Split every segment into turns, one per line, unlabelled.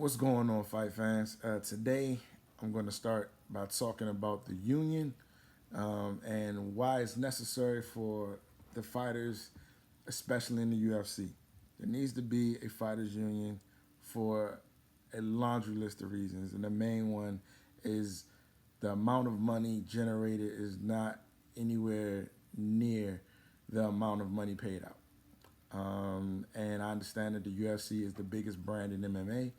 What's going on, fight fans? Today, I'm going to start by talking about the union and why it's necessary for the fighters, especially in the UFC. There needs to be a fighters union for a laundry list of reasons, and the main one is the amount of money generated is not anywhere near the amount of money paid out. And I understand that the UFC is the biggest brand in MMA,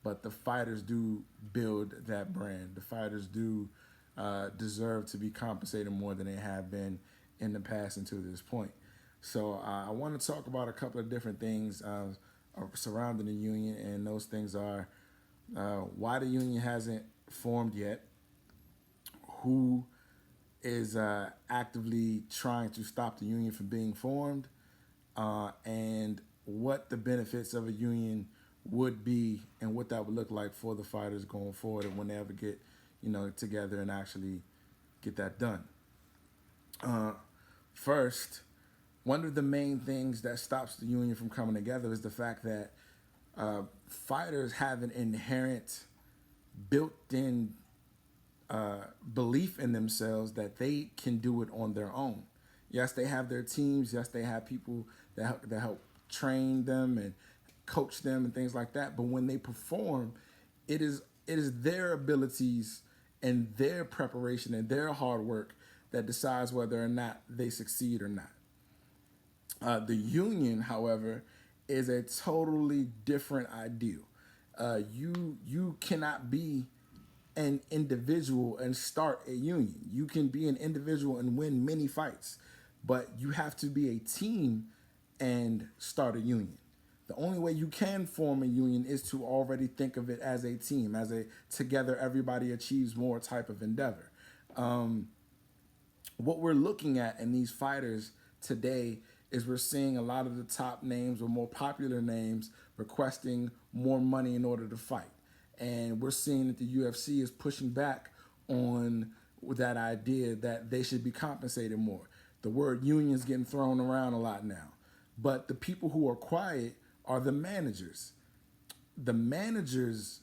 but the fighters do build that brand. The fighters do deserve to be compensated more than they have been in the past until this point. So I want to talk about a couple of different things surrounding the union, and those things are why the union hasn't formed yet, who is actively trying to stop the union from being formed, and what the benefits of a union would be and what that would look like for the fighters going forward and when they ever get, together and actually get that done. Uh, First, one of the main things that stops the union from coming together is the fact that fighters have an inherent built-in belief in themselves that they can do it on their own. Yes, they have their teams. Yes, they have people that help train them and coach them and things like that. But when they perform, it is their abilities and their preparation and their hard work that decides whether or not they succeed or not. The union, however, is a totally different ideal. You cannot be an individual and start a union. You can be an individual and win many fights, but you have to be a team and start a union. The only way you can form a union is to already think of it as a team, as a together everybody achieves more type of endeavor. What we're looking at in these fighters today is we're seeing a lot of the top names or more popular names requesting more money in order to fight. And we're seeing that the UFC is pushing back on that idea that they should be compensated more. The word union is getting thrown around a lot now. But the people who are quiet are the managers. The managers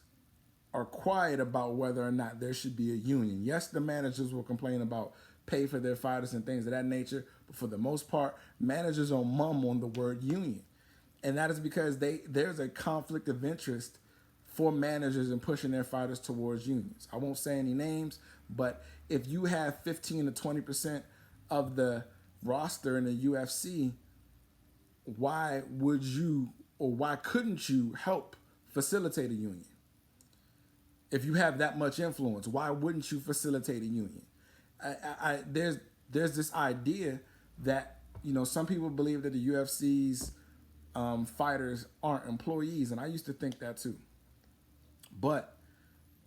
are quiet about whether or not there should be a union. Yes, the managers will complain about pay for their fighters and things of that nature, but for the most part, managers are mum on the word union. And that is because there's a conflict of interest for managers in pushing their fighters towards unions. I won't say any names, but if you have 15 to 20% of the roster in the UFC, why would you or why couldn't you help facilitate a union? If you have that much influence, why wouldn't you facilitate a union? There's this idea that some people believe that the UFC's fighters aren't employees, and I used to think that too. But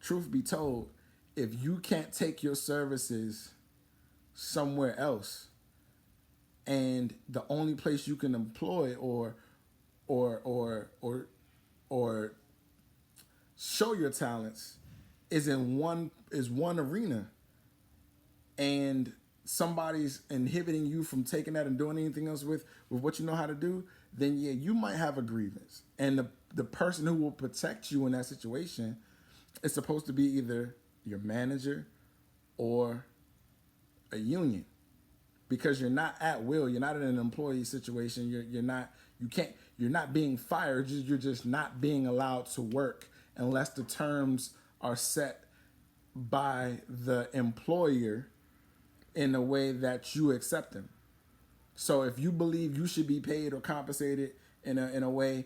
truth be told, if you can't take your services somewhere else, and the only place you can employ or or show your talents is one arena, and somebody's inhibiting you from taking that and doing anything else with what you know how to do, then yeah, you might have a grievance. And the person who will protect you in that situation is supposed to be either your manager or a union, because you're not at will. You're not in an employee situation. You're not being fired. You're just not being allowed to work unless the terms are set by the employer in a way that you accept them. So if you believe you should be paid or compensated in a way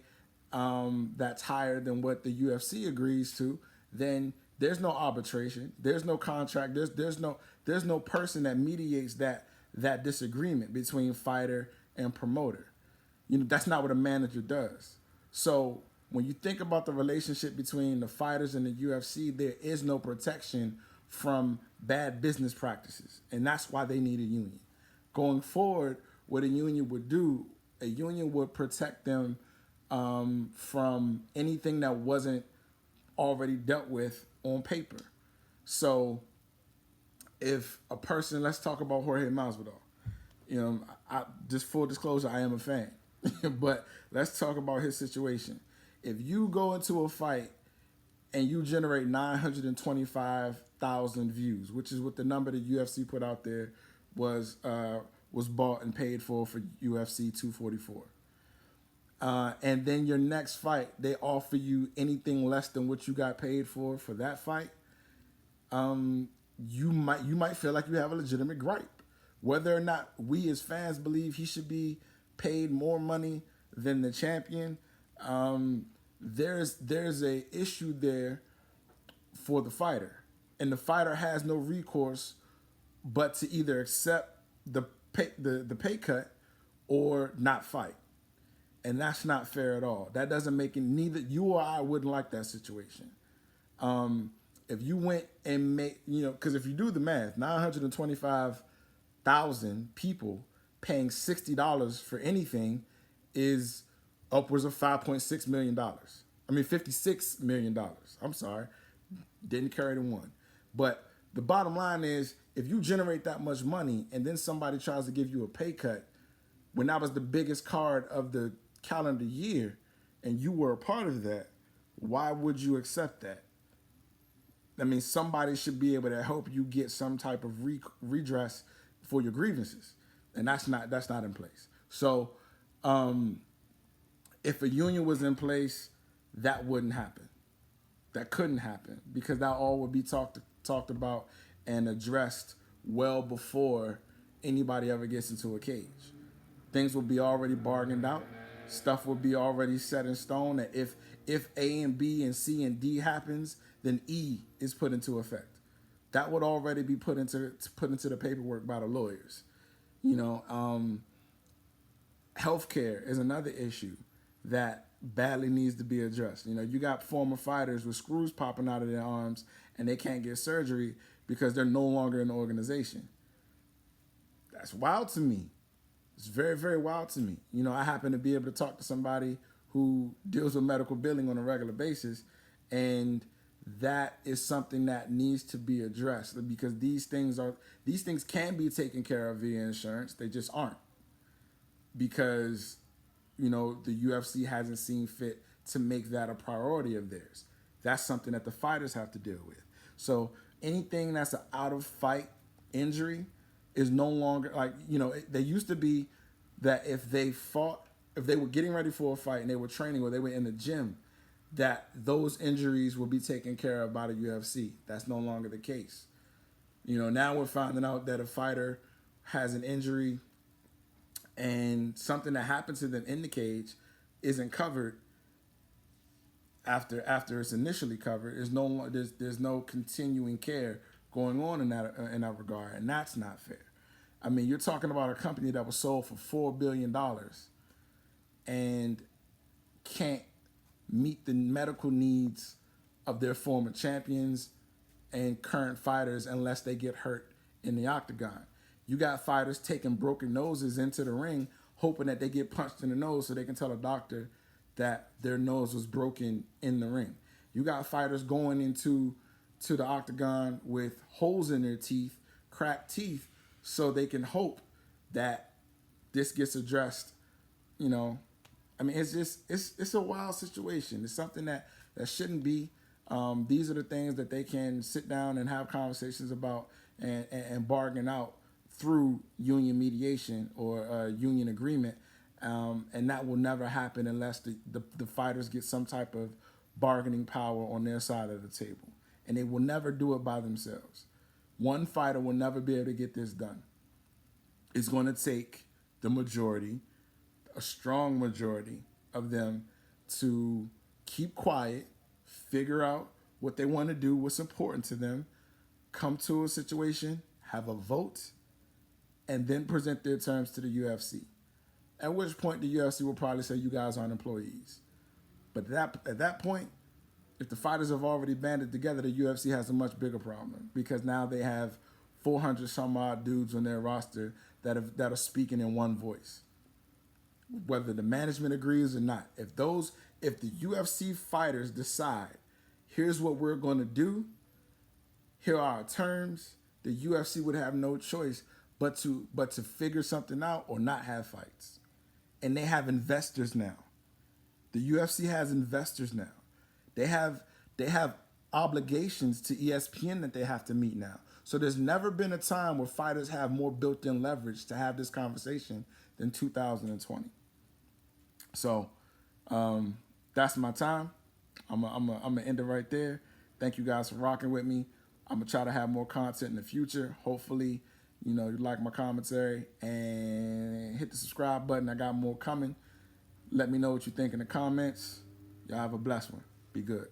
that's higher than what the UFC agrees to, then there's no arbitration. There's no contract. There's no person that mediates that disagreement between fighter and promoter. That's not what a manager does. So when you think about the relationship between the fighters and the UFC, there is no protection from bad business practices, and that's why they need a union. Going forward, what a union would do, a union would protect them from anything that wasn't already dealt with on paper. So if a person, let's talk about Jorge Masvidal. Just full disclosure, I am a fan. But let's talk about his situation. If you go into a fight and you generate 925,000 views, which is what the number the UFC put out there was was bought and paid for UFC 244. And then your next fight, they offer you anything less than what you got paid for that fight. You might feel like you have a legitimate gripe. Whether or not we as fans believe he should be paid more money than the champion, there's a issue there for the fighter, and the fighter has no recourse but to either accept the pay cut or not fight, and that's not fair at all. That doesn't make it. Neither you or I wouldn't like that situation. If you went and made, because if you do the math, 925,000 people paying $60 for anything is upwards of $5.6 million. I mean, $56 million. I'm sorry. Didn't carry the one. But the bottom line is, if you generate that much money and then somebody tries to give you a pay cut when that was the biggest card of the calendar year and you were a part of that, why would you accept that? I mean, somebody should be able to help you get some type of redress for your grievances, and that's not in place. So, if a union was in place, that wouldn't happen. That couldn't happen because that all would be talked about and addressed well before anybody ever gets into a cage. Things will be already bargained out. Stuff will be already set in stone. That if A and B and C and D happens, then E is put into effect. That would already be put into the paperwork by the lawyers. Healthcare is another issue that badly needs to be addressed. You got former fighters with screws popping out of their arms and they can't get surgery because they're no longer in the organization. That's wild to me. It's very, very wild to me. I happen to be able to talk to somebody who deals with medical billing on a regular basis, and that is something that needs to be addressed because these things can be taken care of via insurance. They just aren't because the UFC hasn't seen fit to make that a priority of theirs. That's something that the fighters have to deal with. So anything that's an out of fight injury is no longer they used to be that if they were getting ready for a fight and they were training or they were in the gym, that those injuries will be taken care of by the UFC. That's no longer the case. Now we're finding out that a fighter has an injury and something that happens to them in the cage isn't covered after it's initially covered. There's no continuing care going on in that regard, and that's not fair. I mean, you're talking about a company that was sold for $4 billion and can't meet the medical needs of their former champions and current fighters unless they get hurt in the octagon. You got fighters taking broken noses into the ring, hoping that they get punched in the nose so they can tell a doctor that their nose was broken in the ring. You got fighters going into the octagon with holes in their teeth, cracked teeth, so they can hope that this gets addressed. I mean, it's a wild situation. It's something that shouldn't be. These are the things that they can sit down and have conversations about and bargain out through union mediation or union agreement. And that will never happen unless the fighters get some type of bargaining power on their side of the table. And they will never do it by themselves. One fighter will never be able to get this done. It's going to take the majority, a strong majority of them, to keep quiet, figure out what they want to do, what's important to them, come to a situation, have a vote, and then present their terms to the UFC. At which point the UFC will probably say you guys aren't employees. But at that point, if the fighters have already banded together, the UFC has a much bigger problem because now they have 400 some odd dudes on their roster that are speaking in one voice. Whether the management agrees or not, if the UFC fighters decide, here's what we're going to do, here are our terms, the UFC would have no choice but to figure something out or not have fights. And they have investors now. The UFC has investors now. They have obligations to ESPN that they have to meet now. So there's never been a time where fighters have more built-in leverage to have this conversation than 2020. So that's my time. I'm gonna end it right there. Thank you guys for rocking with me. I'm gonna try to have more content in the future. Hopefully, you like my commentary, and hit the subscribe button. I got more coming. Let me know what you think in the comments. Y'all have a blessed one. Be good.